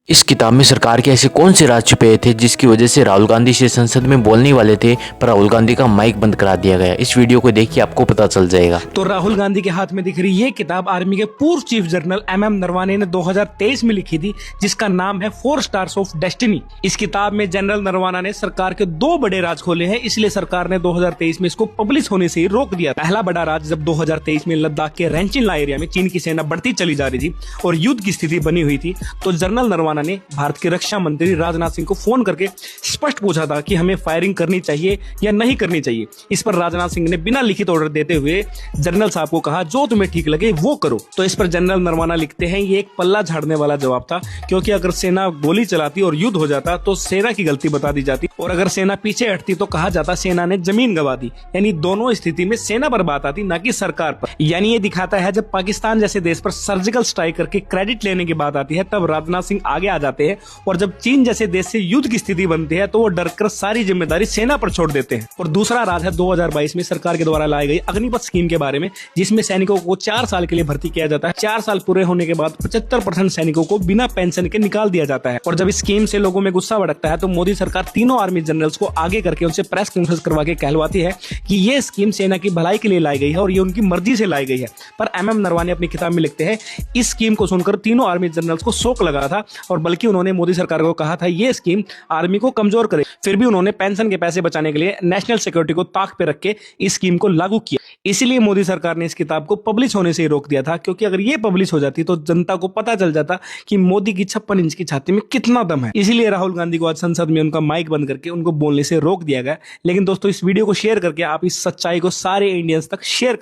इस किताब में सरकार के ऐसे कौन से राज छुपे थे जिसकी वजह से राहुल गांधी से संसद में बोलने वाले थे पर राहुल गांधी का माइक बंद करा दिया गया। इस वीडियो को देखिए, आपको पता चल जाएगा। तो राहुल गांधी के हाथ में दिख रही ये किताब आर्मी के पूर्व चीफ जनरल एम नरवाने ने 2023 में लिखी थी, जिसका नाम है 4 स्टार्स ऑफ डेस्टिनी। इस किताब में जनरल नरवाना ने सरकार के 2 बड़े राज खोले हैं, इसलिए सरकार ने 2023 में इसको पब्लिश होने से ही रोक दिया। पहला बड़ा राज जब 2023 में लद्दाख के रेंचिनला एरिया में चीन की सेना बढ़ती चली जा रही थी और युद्ध की स्थिति बनी हुई थी, तो जनरल नरवाना ने भारत के रक्षा मंत्री राजनाथ सिंह को फोन करके स्पष्ट पूछा था कि हमें फायरिंग करनी चाहिए या नहीं करनी चाहिए। इस पर राजनाथ सिंह ने बिना लिखित ऑर्डर देते हुए जनरल साहब को कहा जो तुम्हें ठीक लगे वो करो। तो इस पर जनरल नरवाना लिखते हैं ये एक पल्ला झाड़ने वाला जवाब था, क्योंकि अगर सेना गोली चलाती और युद्ध हो जाता तो सेना की गलती बता दी जाती, और अगर सेना पीछे हटती तो कहा जाता सेना ने जमीन गंवा दी। यानी दोनों स्थिति में सेना पर बात आती, ना कि सरकार पर। यानी ये दिखाता है जब पाकिस्तान जैसे देश पर सर्जिकल स्ट्राइक करके क्रेडिट लेने की बात आती है तब राजनाथ सिंह आगे आ जाते हैं, और जब चीन जैसे देश से युद्ध की स्थिति बनती है तो वो डरकर सारी जिम्मेदारी सेना पर छोड़ देते हैं। और दूसरा राज है 2022 में सरकार के द्वारा लाई गई अग्निपथ स्कीम के बारे में, जिसमें सैनिकों को 4 साल के लिए भर्ती किया जाता है। 4 साल पूरे होने के बाद 75% सैनिकों को बिना पेंशन के निकाल दिया जाता है। और जब इस स्कीम से लोगों में गुस्सा भड़कता है तो मोदी सरकार तीनों आर्मी जनरल्स को आगे करके उनसे प्रेस कॉन्फ्रेंस करवा के कहलवाती है कि ये स्कीम सेना की भलाई के लिए लाई गई है और ये उनकी मर्जी से लाई गई है। पर एम नरवाने अपनी किताब में लिखते हैं इस स्कीम को सुनकर तीनों आर्मी जनरल्स को शौक लगा था, और बल्कि उन्होंने मोदी सरकार को कहा था ये स्कीम आर्मी को कमजोर करे। फिर भी उन्होंने पेंशन के पैसे बचाने के लिए नेशनल सिक्योरिटी को ताक पे रख के इस स्कीम को लागू किया। इसीलिए मोदी सरकार ने इस किताब को पब्लिश होने से ही रोक दिया था, क्योंकि अगर ये पब्लिश हो जाती तो जनता को पता चल जाता कि मोदी की 56 इंच की छाती में कितना दम है। इसीलिए राहुल गांधी को आज संसद में उनका माइक बंद करके उनको बोलने से रोक दिया गया। लेकिन दोस्तों, इस वीडियो को शेयर करके आप इस सच्चाई को सारे इंडियंस तक शेयर